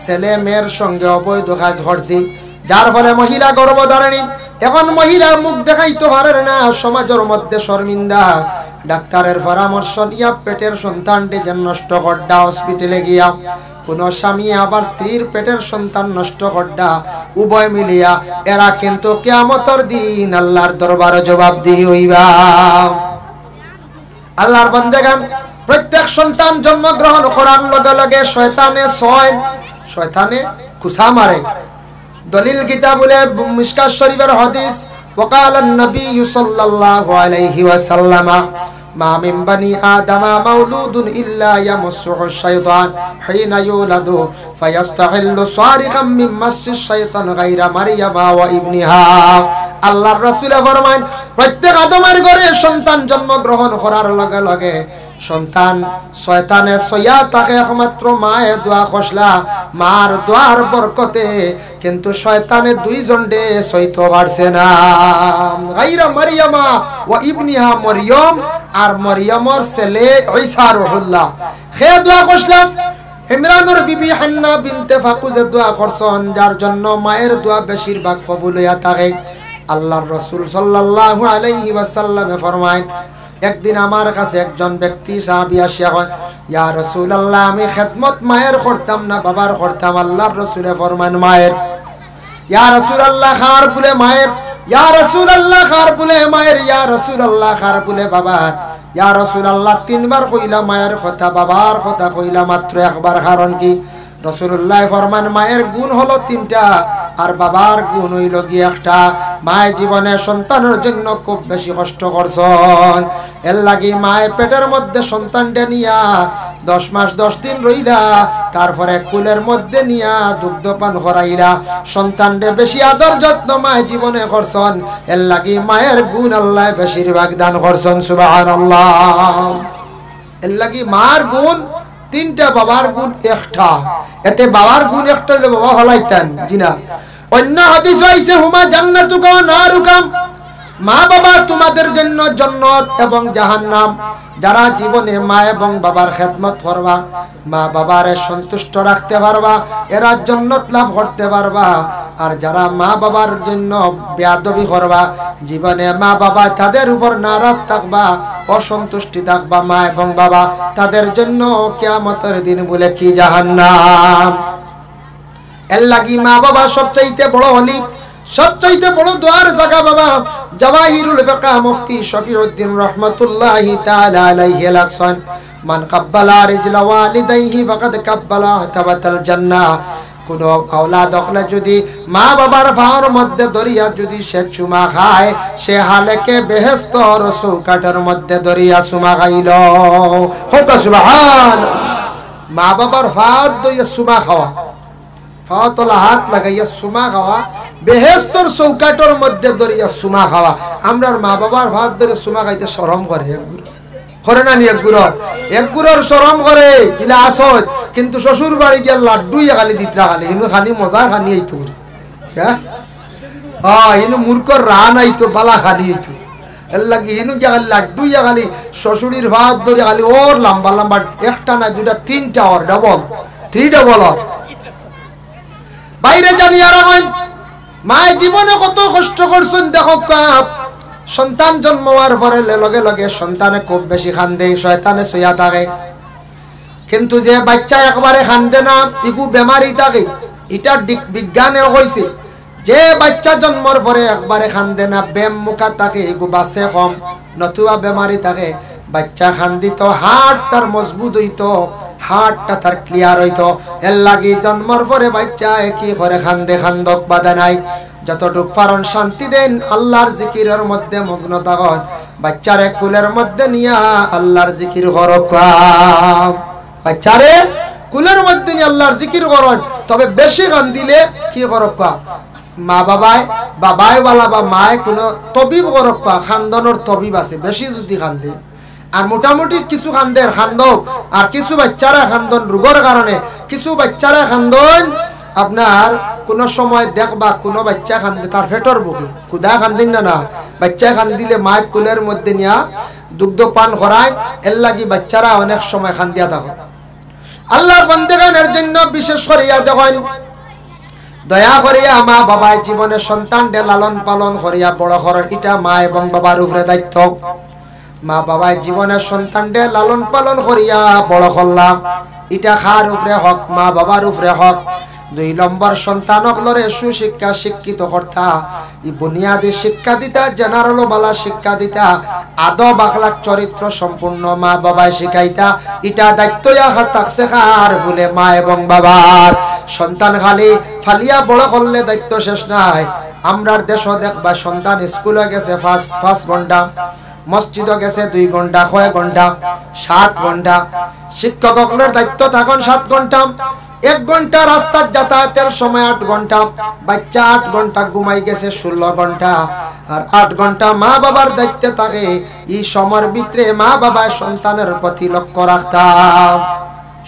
ছেলে মেয়ের সঙ্গে অবৈধ কাজ ঘটছে, যার ফলে মহিলা গর্ভধারিণী। এখন মহিলা মুখ দেখাইতে পারে না, সমাজের মধ্যে শর্মিন্দা। ডাক্তারের পরামর্শ নিয়া পেটের সন্তানটি যেন নষ্ট করডা হসপিটালে গিয়া, কোন স্বামী আবার স্ত্রীর পেটের সন্তান নষ্ট করডা, উভয় মিলিয়া এরা কিন্তু কিয়ামতের দিন আল্লাহর দরবারে জবাবদিহি হইবা। আল্লাহর বান্দাগান, প্রত্যেক সন্তান জন্মগ্রহণ করার লগে লগে শয়তানে কুসা মারে। দলিল কিতাবুলে মিশকাত শরীফের হাদিস, ওয়াকালা নবী সাল্লাল্লাহু আলাইহি ওয়াসাল্লাম, মা মিন বানি আদম মাউলুদুন ইল্লা ইয়ামাসসুহু শাইতান হিনা ইউলাদু ফায়াস্তাহিল্লু সারিকাম মিন মাসসিশ শাইতান গায়রা মারইয়ামা ওয়া ইবনিহা। আল্লাহর রাসূল ফরমায় প্রত্যেক আদমের ঘরে সন্তান জন্মগ্রহণ করার লগে লগে সন্তান শয়তানে সইয়া তাকে একমাত্র মায়ে দোয়া খসলা, মার দোয়ার বরকতে কিন্তু শয়তানে দুইজন ডে সইতে পারছে না। গায়রা মারইয়ামা ওয়া ইবনিহা, মরিয়ম আর মরিয়মর ছেলে ঈসা রুহুল্লাহ হে দোয়া খসলা। ইমরানের বিবি হান্না বিনতে ফাকুজে দোয়া করছেন, যার জন্য মায়ের দোয়া বেশিরভাগ কবুল হইয়া থাকে। আল্লাহর রাসূল সাল্লাল্লাহু আলাইহি ওয়াসাল্লামে ফরমায়, একদিন আমার কাছে একজন ব্যক্তি সাহাবী আসিয়া কয়, ইয়া রাসূলুল্লাহ আমি খেদমত মায়ের করতাম না বাবার করতাম? আল্লাহর রাসূলে ফরমান মায়ের। ইয়া রাসূলুল্লাহ খার বলে মায়ের, ইয়া রাসূলুল্লাহ খার বলে মায়ের, ইয়া রাসূলুল্লাহ খার বলে বাবার। ইয়া রাসূলুল্লাহ তিনবার কইলা মায়ের কথা, বাবার কথা কইলা মাত্র একবার, কারণ কি? রাসূলুল্লাহ ফরমান মায়ের গুণ হলো তিনটা আর বাবার গুণ হইল কি একটা। মায়ের জীবনে সন্তানের জন্য খুব বেশি কষ্ট করছেন, এর লাগি মায়ের পেটের মধ্যে সন্তানটা নিয়া 10 মাস 10 দিন রইলা, তারপরে কুলের মধ্যে নিয়া দুগ্ধপান করাইলা, সন্তানরে বেশি আদর যত্ন মায়ের জীবনে করছেন, এর লাগি মায়ের গুণ আল্লাহ বেশিরভাগ দান করছেন। সুবহানাল্লাহ। এর লাগি মার গুণ তিনটা, বাবার গুণ একটা। এতে বাবার গুণ একটা হলে বাবা হলাইতেন জিনা। অন্য হাদিস হইছে হুমা জান্নাতুকা ওয়া নারুকা, মা বাবা তোমাদের জন্য জান্নাত এবং জাহান্নাম। যারা জীবনে মা এবং বাবার খেদমত করবা, মা বাবারে সন্তুষ্ট রাখতে পারবা, এরা জান্নাত লাভ করতে পারবা। আর যারা মা বাবার জন্য বেয়াদবি করবা, জীবনে মা বাবা তাদের উপর নারাজ থাকবা, অসন্তুষ্টি থাকবা মা এবং বাবা, তাদের জন্য কিয়ামতের দিন বলে কি জাহান্নাম। এর লাগি মা বাবা সবচাইতে বড় হলি, সবচাইতে বড় দোয়ার জায়গা বাবা। জাওয়াহিরুল ফিকাহ মুফতি শফিউদ্দিন রাহমাতুল্লাহি তাআলা আলাইহি লাকসান, মান কাব্বালা রিজলা ওয়ালিদাইহি ফাকাদ কাব্বালা তাবাতাল জান্নাহ। কোন আওলাদ হলে যদি মা বাবার পায়ের মধ্যে দরিয়া যদি সে চুমা খায়, সে হালেকে বেহেশতর চৌকাঠের মধ্যে দরিয়া চুমা খাইল। হোক সুবহান। মা বাবার পায়ের দরিয়া চুমা খাওয়া, ফাওয়াতলা হাত লাগাইয়া সুমা খাওয়া, বেহেশতর চৌকাঠের মধ্যে দরিয়া সুমা খাওয়া। আমরার মা বাবার ভাত ধরে সুমা খাইতে শরম করে, করে না নি? এক গুড়র শরম করে ইলা আসত, কিন্তু শ্বশুর বাড়ি গিয়ে লাড্ডু খালি দিতরা খালি, ইনু খালি মজা খানি আইতো। হ্যাঁ ইনু মূর্খর রা নাই তো বালা খানি আইতো। এর লাগে ইনু গিয়ে খালি লাড্ডু খালি শ্বশুরির ভাত ধরে খালি ওর লম্বা লম্বা, একটা না দুটা তিনটা, ওর ডবল 3 ডবল ওর বাইরে জানি। আর মায়ের জীবনে কত কষ্ট করছেন দেখো। সন্তান জন্ম হওয়ার পরে লগে লগে সন্তানে খুব বেশি কান্দে, শয়তানে সইয়া থাকে। কিন্তু যে বাচ্চা একবারে কান্দে না, ইগু বেমারি থাকে। এটা বিজ্ঞানে হয়েছে, যে বাচ্চা জন্মর পরে একবারে কান্দে না, বেম মুখা থাকে, ইগু বাঁচে কম, নতুবা বেমারি থাকে। বাচ্চা কান্দিত হার্ট তার মজবুত হইতো, হার্টটা তার ক্লিয়ার হইতো। এর লাগি জন্মর পরে বাচ্চা কি করে কান্দে, কান্দক বাধা নাই। যতটুক পারন শান্তি দেন, আল্লাহর জিকিরের মধ্যে মগ্ন থাকুন। বাচ্চারে কুলের মধ্যে নিয়া আল্লাহর জিকির করক, বাচ্চারে কুলের মধ্যে নিয়ে আল্লাহর জিকির করুন। তবে বেশি কান্দিলে কি করক, মা বাবাই বালা বা মায় কোনো তবিব করক, খান্দনের তবিব আছে। বেশি যদি কান্দে আর মোটামুটি কিছু খান্দের খান্দক, আর কিছু বাচ্চারা খান্দন রোগের কারণে, কিছু বাচ্চারা খান্দন আপনার কোন সময় দেখবা কোনো বাচ্চা কান্দে তার পেটর বুকে, খুদা কান্দিন না, বাচ্চা কান্দিলে মায়ের কুলের মধ্যে নিয়া দুগ্ধ পান করায়। এর লাগি বাচ্চারা অনেক সময় কান্দিয়া থাকে। আল্লাহর বান্দাগণের জন্য বিশেষ করিয়া দেখেন, দয়া করিয়া মা বাবার জীবনে সন্তানদের লালন পালন করিয়া বড় করার, এটা মা এবং বাবার উপরে দায়িত্ব। মা বাবার জীবনের সন্তানদের লালন পালন করিয়া বড় করলাম, এটা খার উপরে হক, মা বাবার উপরে হক। 2 নম্বর সন্তানক লরে সুশিক্ষা শিক্ষিত করতা, ই বুনিয়াদী শিক্ষা দিতা, জেনারেল বালা শিক্ষা দিতা, আদব আখলাক চরিত্র সম্পূর্ণ মা বাবায় শিখাইতা। এটা দায়িত্ব থাকছে কার বলে মা এবং বাবার। সন্তান খালি ফালিয়া বড় করলে দায়িত্ব শেষ নাই। আমরার দেশ দেখবা সন্তান স্কুলে গেছে 5 ঘন্টা, মসজিদে গেছে 2 ঘন্টা, 6 ঘন্টা, 7 ঘন্টা। শিক্ষকদের দায়িত্ব থাকুন 7 ঘন্টা। 1 ঘন্টা রাস্তার যাতায়াতের সময় 8 ঘন্টা, বাচ্চা 8 ঘন্টা ঘুমাই গেছে 16 ঘন্টা। আর 8 ঘন্টা মা বাবার দায়িত্বে থাকে। এই সময়ের ভিতরে মা বাবা সন্তানের প্রতি লক্ষ্য রাখতাম।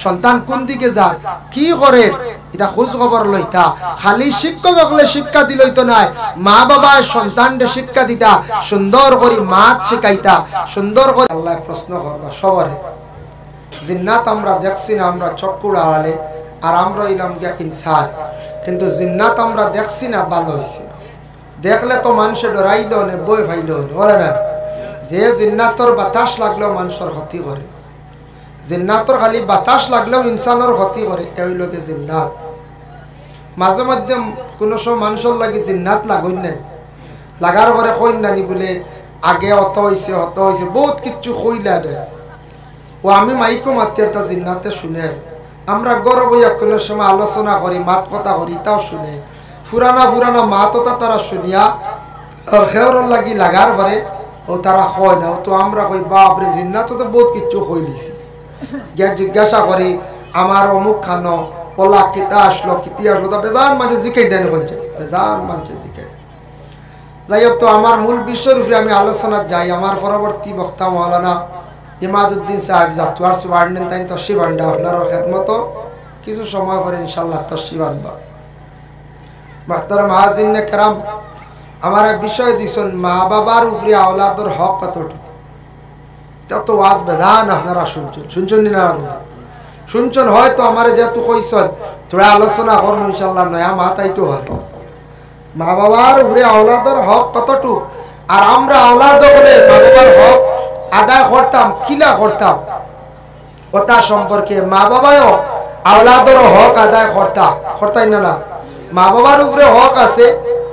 সন্তান কোন দিকে যা কি করে এটা খোঁজ খবর লইতা। খালি শিক্ষক হলে শিক্ষা দিলই তো নাই, মা বাবা সন্তানকে শিক্ষা দিতা, সুন্দর করে মাত শিখাইতা, সুন্দর করে। আল্লাহ প্রশ্ন করবা সবরে, জিন্নাত আমরা দেখছি না, আমরা চক্ষুর আড়ালে, আর আমরা ইলাম গিয়া ইনসান। কিন্তু জিন্নাত আমরা দেখছি না, ভালো হয়েছে। দেখলে তো মানুষে ডরাইল নে, বই ফাইল বলে না, যে জিন্নাতর বাতাস লাগলেও মানুষের ক্ষতি করে। জিন্নাতর খালি বাতাস লাগলেও ইনসানের ক্ষতি করে, এই লোকে জিন্নাত। মাঝে মধ্যে কোনো সময় মানুষের লাগে জিন্নাত লাগুন নেন, লাগার পরে কইন নানি বলে আগে অত হয়েছে বহুত কিচ্ছু কইলা দেয়। ও আমি মাইকো মাতি একটা জিন্নাতে শুনে, আমরা গর্ব বইয়া কোনো সময় আলোচনা করি, মাত কথা করি, তাও শুনে। পুরানা মাততা তারা শুনিয়া আর খেওয়ার লাগি লাগার পরে ও তারা হয় না, তো আমরা কই বাপরে জিন্নাত তো বহুত কিচ্ছু কই দিছি। গিয়া জিজ্ঞাসা করি আমার অমুক খানো পলা কিতা আসলো তা বেজান মাঝে জিকাই দেন হচ্ছে, বেজান মাঝে জিকাই। যাই হোক, তো আমার মূল বিষয়ের উপরে আমি আলোচনা যাই। আমার পরবর্তী বক্তা মৌলানা ইমাদউদ্দিন সাহেব জাতুয়ার সুবার্নেন তাই তশরিফ আনবা, আপনার খেদমত কিছু সময় পরে ইনশাল্লাহ তশরিফ আনবা। মুহতারাম হাজিরিনে কেরাম, আমার এক বিষয় দিছেন মা বাবার উপরে আওলাদর হক কতটুকু। তত ওয়াজ বেজান আপনারা শুনছেন না শুনছেন, হয়তো আমার যেহেতু কইছেন থোড়া আলোচনা করবো ইনশাল্লাহ, নয়া মাতাই তো হয়। মা বাবার উপরে আওলাদর হক কতটুকু, আর আমরা আওলাদ করে মা বাবার হক আদায় করতাম কিলা করতাম, ওটা সম্পর্কে মা বাবাও আওলাদেরও হক আদায় করতাই না। মা বাবার উপরে হক আছে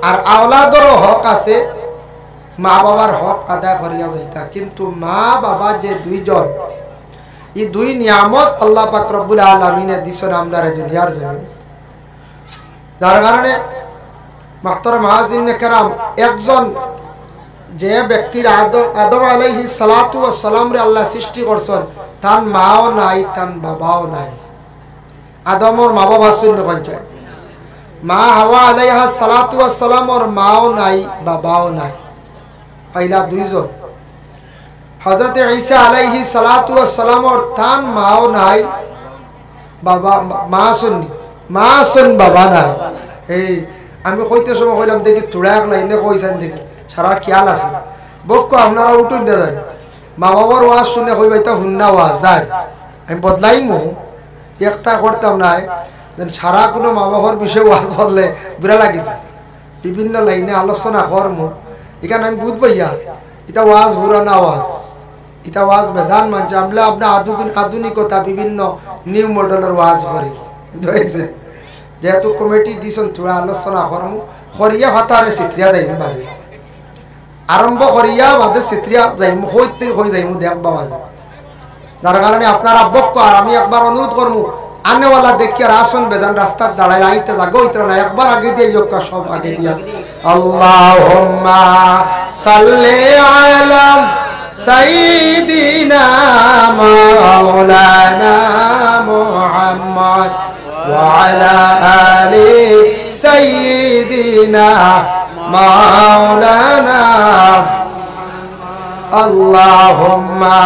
আর আওলাদেরও হক আছে, মা বাবার হক আদায় করিয়া যাইতা। কিন্তু মা বাবা যে দুইজন, এই দুই নিয়ামত আল্লাহ পাক রব্বুল আলামিনে দিছেন আমরা দুনিয়ার জমিনে। যার কারণে মুহতারাম হাজিরিনে কেরাম, একজন যে ব্যক্তির আদম আলাইহিস সালাতু ওয়াস সালাম রে আল্লাহ সৃষ্টি করছেন, তার মাও নাই তার বাবাও নাই। আদমর মা বাবা শূন্য পঞ্চায়েত, মা হাওয়া আলাইহিস সালাতু ওয়াস সালাম ওর মাও নাই বাবাও নাই, পয়লা দুইজন। হযরত ঈসা আলাইহিস সালাতু ওয়াস সালাম ওর তার মাও নাই বাবা, মা শুন বাবা নাই। এই আমি কইতে সময় কইলাম দেখি তোড়া এক লাইনে কইছেন দেখি সারা খেয়াল আছে বক্ক, আপনারা উঠুন দেন। মা বাবার ওয়াজ শুনে কইবাই তা হুন্না ওয়াজ নাই, আমি বদলাইমু একটা করতাম নাই। সারা কোনো মা বাবার বিষয়ে ওয়াজ বললে বুড়া লাগিছে, বিভিন্ন লাইনে আলোচনা করমু, এখানে আমি বুঝ পাইয়া এটা ওয়াজ পুরানা ওয়াজ, এটা ওয়াজ বেজান মানছে। আমরা আপনার আধুনিকতা বিভিন্ন নিউ মডেলের ওয়াজ করি, বুঝতে, যেহেতু কমিটি দিছেন থোড়া আলোচনা করমু, করিয়া হতারে চিত্রিয়া যাইম বাদে, আরম্ভ করিয়া বাদে চিত্রিয়া যাইম, হইতে হয়ে যাইমু দেখবা বাজে। যার কারণে আপনার আব্বক আর আমি একবার অনুরোধ করমু, আনেওয়ালা দেখি আর আসন বেজান রাস্তার দাঁড়ায় আইতে যাগো ইতরা না, একবার আগে দিয়ে যোগকা সব আগে দিয়া। আল্লাহুম্মা সাল্লি আলা সাইয়্যিদিনা মাওলানা মুহাম্মদ ওয়া আলা আলি সাইয়্যিদিনা মাওলানা। আল্লাহুম্মা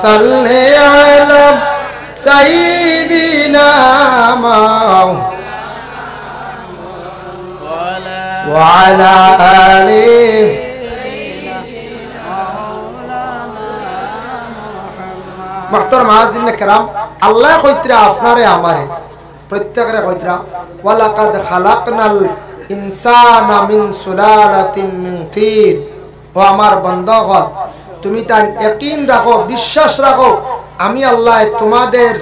সাল্লি আলা সাইয়্যিদিনা ওয়া আলা আলি। মুহতারাম হাজিরিনে কেরাম, আল্লাহ কইতরা আপনারে আমারে প্রত্যেকরে কইতরা ওয়ালাকাদ খালাকনাল ইনসানা মিন সুলালাতিন মিন তিন। ও আমার বান্দাগণ, তুমি তার ইয়াকিন রাখো, বিশ্বাস রাখো, আমি আল্লাহ তোমাদের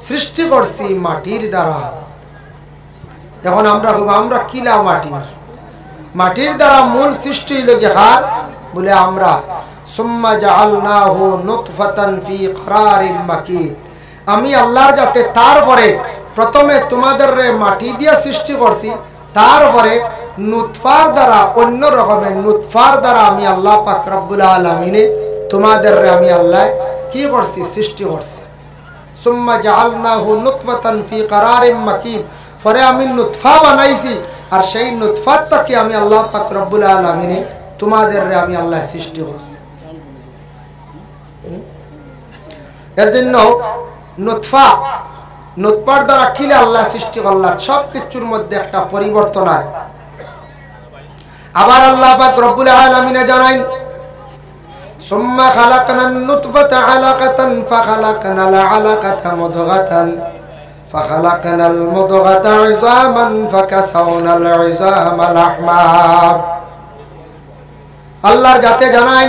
সৃষ্টি করছি মাটির দ্বারা। এখন আমরা কিলা মাটির দ্বারা মূল সৃষ্টি লগে হার বলে আমরা সুম্মা জাআলনাহু নুতফাতান ফি করারিন মাকিন। আমি আল্লাহর যাতে তারপরে প্রথমে তোমাদের মাটি দিয়া সৃষ্টি করছি, তারপরে নুতফার দ্বারা অন্য রকমের নুতফার দ্বারা আমি আল্লাহ পাক রব্বুল আলামিনে তোমাদের আমি আল্লাহ কি করছি সৃষ্টি করছি। সুম্মা জাআলনাহু নুতফাতান ফি করারিন মাকিন, পরে আমি নুতফা বানাইছি, আর সেই নুতফার থেকে আমি আল্লাহ পাক রব্বুল আলামিনে তোমাদের আমি আল্লাহ সৃষ্টি করছি। এর জন্য নুতফার দ্বারা কিলে আল্লাহ সৃষ্টি করলেন, সব কিছুর মধ্যে একটা পরিবর্তন হয়। আবার আল্লাহ পাক রব্বুল আলামিন জানাই সুম্মা খালাকনান নুতফাতা আলাকাতান ফাখালাকনাল আলাকাতা মুদগাতান ফাখালাকনাল মুদগাতা ইযামান ফাকাসাওনাল ইযামা লাহমা। আল্লাহর যাতে জানাই,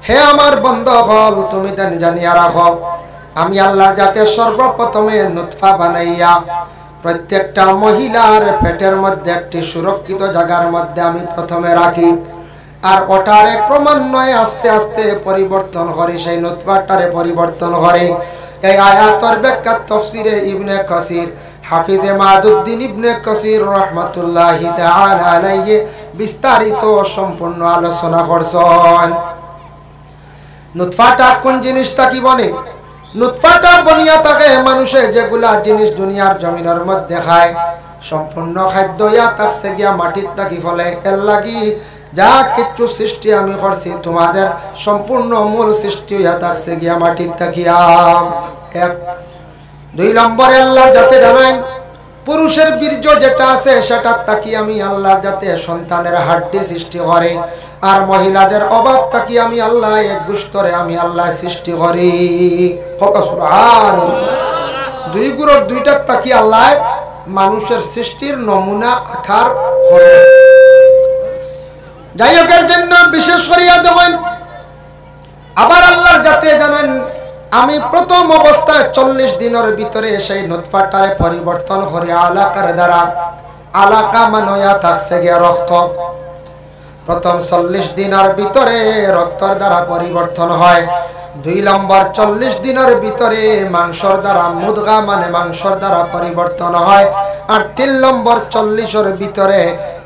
হে আমার বান্দাগণ, তুমি জানিয়া রাখো আমি আল্লাহর যাতে সর্বপ্রথমে নুতফা বানাইয়া প্রত্যেকটা মহিলার পেটের মধ্যে একটি সুরক্ষিত জায়গার মধ্যে আমি প্রথমে রাখি, আর ওটারে ক্রমান্বয়ে আস্তে আস্তে পরিবর্তন করে, সেই নুতফাটারে পরিবর্তন করে। এই আয়াতের ব্যাখ্যা তাফসীরে ইবনে কাসির হাফিজে মাদুদ্দিন ইবনে কাসির রাহমাতুল্লাহি তাআলা আলাইহি বিস্তারিত সম্পূর্ণ আলোচনা করছেন। নুতফাটা কোন জিনিসটা কি বলে? নুতফাটা বনিয়া থাকে মানুষে যেগুলা জিনিস দুনিয়ার জমিনের মধ্যে খায়, সম্পূর্ণ খাদ্য ইয়া থাকছে গিয়া মাটির থাকি ফলে। এর লাগি যা কিছু সৃষ্টি আমি করছি তোমাদের সম্পূর্ণ মূল সৃষ্টি হইয়া থাকছে গিয়া মাটির থাকিয়া। এক। 2 নম্বরে আল্লাহ যাতে জানাই পুরুষের বীর্য যেটা আছে সেটা তাকি আমি আল্লাহ যাতে সন্তানের হাড্ডি সৃষ্টি করে, আর মহিলাদের অভাব তাকি আমি আল্লাহ এক গোস্তরে আমি আল্লাহ সৃষ্টি করি। সুবহানাল্লাহ। 2 গুণের 2টা তাকি আল্লাহ মানুষের সৃষ্টির নমুনা আকার করে। যাই হোক, এর জন্য বিশেষ করিয়া দেখেন আবার আল্লাহর যাতে জানেন আমি প্রথম অবস্থায় 40 দিনের ভিতরে সেই নুতফাটারে পরিবর্তন করে আলাকার দ্বারা। আলাকা মানয়া থাকছে গিয়া রক্ত। প্রথম 40 দিনের ভিতরে রক্তের দ্বারা পরিবর্তন হয়। 2 নম্বর 40 দিনের ভিতরে মাংসর দ্বারা মুদগা মানে মাংসর দ্বারা পরিবর্তন হয়। আর 3 নম্বর 40-এর ভিতরে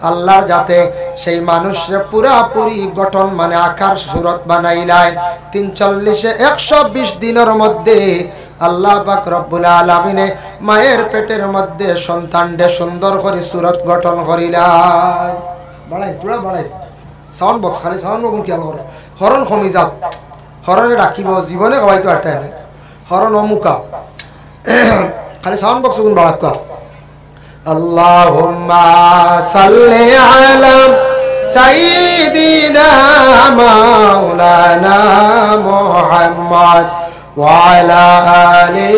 আল্লাহর যাতে সেই মানুষের পুরাপুরি গঠন মানে আকার সুরত বানাইলায়। 340-এ 120 দিনের মধ্যে আল্লাহ পাক রব্বুল আলামিনে মায়ের পেটের মধ্যে সন্তানকে সুন্দর করে সুরত গঠন করিলায়। বাড়াই পুরা বাড়াই সাউন্ড বক্স খালি সাউন্ড বক্স খেয়াল করে হরণ কমি যাও, হরণে রাখিব জীবনে গাইতে পারতে না, হরণ অমুকা খালি সাউন্ড বক্স গুণ বাড়াক। আল্লাহুম্মা সাল্লি আলা সাইয়্যিদিনা মাওলানা মুহাম্মদ ওয়া আলা আলি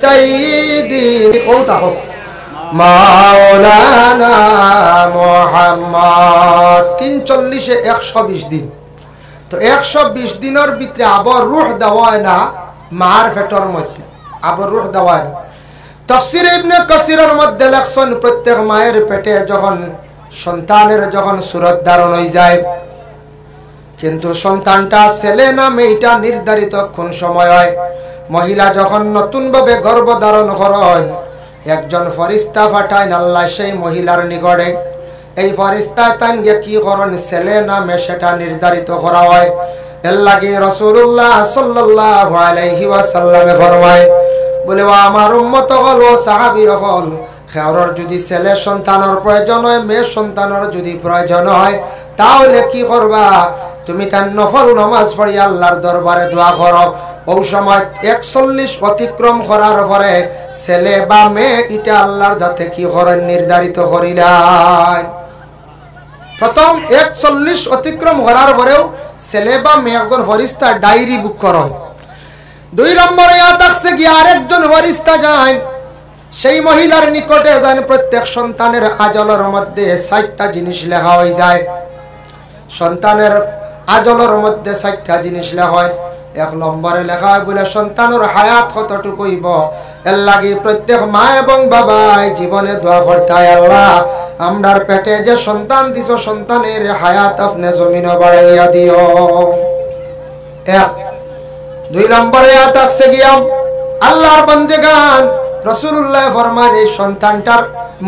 সাইয়্যিদিনা ও তাহো মাওলানা মুহাম্মদ। 340-এ 120 দিন। তো 120 দিনের ভিতরে আবার রূহ দেওয়া না মার পেটের মধ্যে, আবার রূহ দেওয়া না। তাফসীর ইবনে কাসিরের মধ্যে লেখছেন প্রত্যেক মায়ের পেটে যখন সন্তানের যখন সুরত ধারণ হয়ে যায়, কিন্তু সন্তানটা ছেলে না মেয়েটা নির্ধারিত কোন সময় হয়। মহিলা যখন নতুনভাবে গর্ভধারণ করেন একজন ফেরেশতা পাঠায় আল্লাহ সেই মহিলার নিকটে। এই ফেরেশতা তান গিয়ে কি করেন ছেলে না মেয়ে সেটা নির্ধারিত করা হয়। এর লাগে রাসূলুল্লাহ সাল্লাল্লাহু আলাইহি ওয়াসাল্লামে ফরমায় বলে আমার উম্মত হল ও সাহাবী হল খেয়ারর যদি ছেলে সন্তানের প্রয়োজন হয় মেয়ে সন্তানের যদি প্রয়োজন হয় তাহলে কি করবা তুমি তার নফল নামাজ পড়ি আল্লাহর দরবারে দোয়া করো। ওই সময় 41 অতিক্রম করার পরে ছেলে বা মেয়ে এটা আল্লাহর যাতে কি করেন নির্ধারিত করিলেন। প্রথম 41 অতিক্রম করার পরেও ছেলে বা মেয়ে একজন ফেরেশতা ডায়েরি বুক করেন। 2 নম্বরে থাকছে কি আরেকজন ফেরেশতা যায় সেই মহিলার নিকটে যান। প্রত্যেক সন্তানের আজলের মধ্যে 60টা জিনিস লেখা হয়ে যায়। সন্তানের আজলের মধ্যে 60টা জিনিস লেখা হয়। 1 নম্বরে লেখা হয় বলে সন্তানের হায়াত কতটুকু হইব। এর লাগি প্রত্যেক মা এবং বাবা জীবনে দোয়া করতে হয় আল্লাহ আমরার পেটে যে সন্তান দিছ সন্তানের হায়াত আপনি জমিনে বাড়াইয়া দিও। 1। 2 নম্বরে থাকছে গিয়া আল্লাহর বান্দেগান রাসূলুল্লাহ ফরমান এই সন্তানটার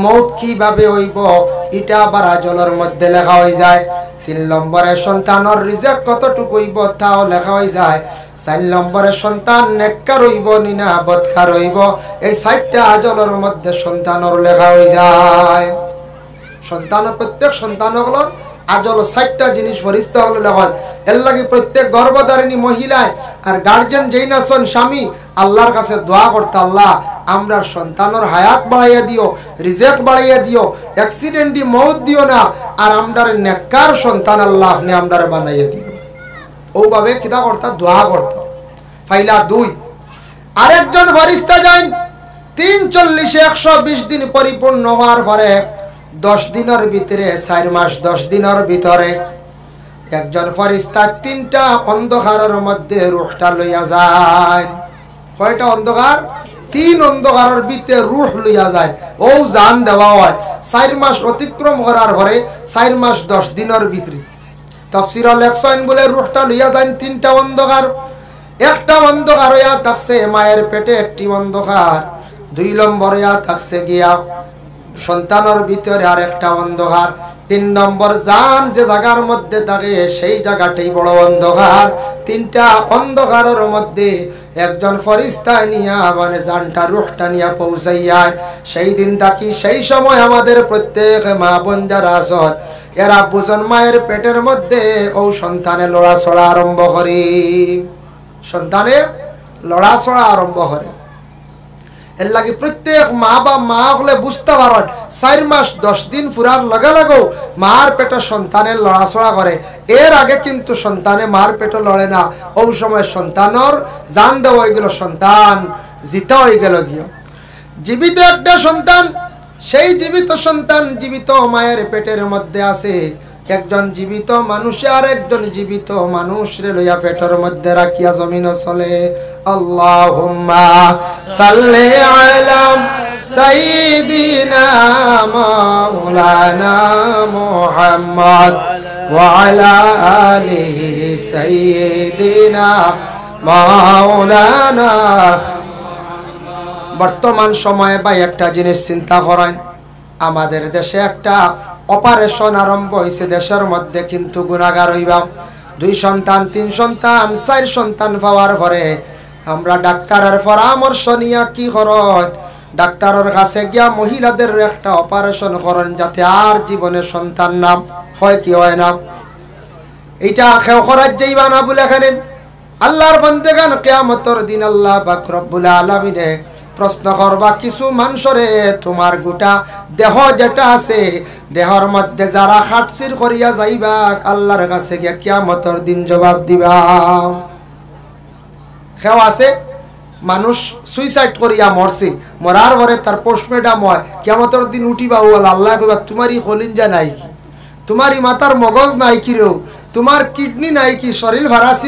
মৌত কিভাবে হইব এটা আবার আজলের মধ্যে লেখা হয়ে যায়। 3 নম্বরে সন্তানের রিজিক কতটুকু হইব তাও লেখা হয়ে যায়। 4 নম্বরে সন্তান নেককার হইব না বদকার হইব এই 60টা আজলের মধ্যে সন্তানের লেখা হয়ে যায়। সন্তানের প্রত্যেক সন্তানগুলোর আজল 60টা জিনিস ফেরেশতা হলো লেখা। এর লাগি প্রত্যেক গর্ভধারিণী মহিলায় আর গার্জিয়ান যেই না শোন স্বামী আল্লাহর কাছে দোয়া করতে আল্লাহ আমরা সন্তানের হায়াত বাড়াইয়া দিও, রিজিক বাড়াইয়া দিও, অ্যাক্সিডেন্টে মৌত দিও না, আর আমরার নেককার সন্তান আল্লাহ আপনি আমরার বানাইয়া দিও। ওভাবে কিতা করতা দোয়া করতা। ফাইলা 2 আরেকজন ফেরেশতা যান 340-এ 120 দিন পরিপূর্ণ হওয়ার পরে 10 দিনের ভিতরে 4 মাস 10 দিনের ভিতরে একজন ফেরেশতা 3টা অন্ধকারের মধ্যে রূহটা লইয়া যায়। কয়টা অন্ধকার? 3 অন্ধকারের ভিতরে রূহ লইয়া যায়, ও জান দেওয়া হয় 4 মাস অতিক্রম করার পরে, 4 মাস 10 দিনের ভিতরে। তাফসীরে লেখছেন বলে রূহটা লইয়া যায় 3টা অন্ধকার। একটা অন্ধকার হইয়া থাকছে মায়ের পেটে, একটি অন্ধকার। 2 নম্বর হইয়া থাকছে গিয়া সন্তানের ভিতরে আর একটা অন্ধকার। 3 নম্বর জান যে জায়গার মধ্যে থাকে সেই জায়গাটাই বড় অন্ধকার। 3টা অন্ধকারের মধ্যে একজন ফেরেশতা নিয়া মানে জানটা রূহটা নিয়া পৌঁছাইয়া সেই দিন থাকি সেই সময় আমাদের প্রত্যেক মা বোন যারা আছেন এরা বুঝন মায়ের পেটের মধ্যে ও সন্তানে লড়াচড়া আরম্ভ করে, সন্তানে লড়াচড়া আরম্ভ করে। এর লাগে প্রত্যেক মা বা মা হলে বুঝতে পারেন 4 মাস 10 দিন পুরার লগে লাগেও মার পেটে সন্তানের লড়াচড়া করে। এর আগে কিন্তু সন্তানে মার পেটে লড়ে না, ওই সময় সন্তানের জান দেওয়া হয়ে গেল, সন্তান জিতা হয়ে গেল গিয়ে। জীবিত একটা সন্তান, সেই জীবিত সন্তান জীবিত মায়ের পেটের মধ্যে আছে। একজন জীবিত মানুষ আর একজন জীবিত মানুষ রে লইয়া পেটের মধ্যে রাখিয়া জমিন চলে। আল্লাহুম্মা সাল্লি আলা সাইয়্যিদিনা মাওলানা মুহাম্মদ ওয়া আলা আলিহি সাইয়্যিদিনা মাওলানা। বর্তমান সময়ে ভাই একটা জিনিস চিন্তা করেন, আমাদের দেশে একটা অপারেশন আরম্ভ হয়েছে দেশের মধ্যে, কিন্তু গুনাহগার হইবা 2 সন্তান 3 সন্তান 4 সন্তান পাওয়ার পরে আমরা ডাক্তারের পরামর্শ নিয়ে কি করেন, ডাক্তারের কাছে গিয়া মহিলাদের একটা অপারেশন করেন যাতে আর জীবনে সন্তান না হয়। কি হয় না? এটা কেউ করার যাইবা না বলে এখানে আল্লাহর বান্দাগান কিয়ামতের দিন আল্লাহ পাক রব্বুল আলামিনে প্রশ্ন করবা কিছু মানুষরে, তোমার গোটা দেহ যেটা আছে দেহর মধ্যে যারা হাটসির করিয়া যাইবা আল্লাহর কাছে গিয়া কিয়ামতের দিন জবাব দিবা। কেউ আছে মানুষ সুইসাইড করিয়া মরছে, মরার পরে তার পোস্টমর্টম হয়, কিয়ামতের দিন উঠিবা ও আল্লাহ কইবা তোমারই কলিজা নাই কি, তোমারই মাথার মগজ নাই কি রে, তোমার কিডনি নাই কি, শরীর ভাড়াছি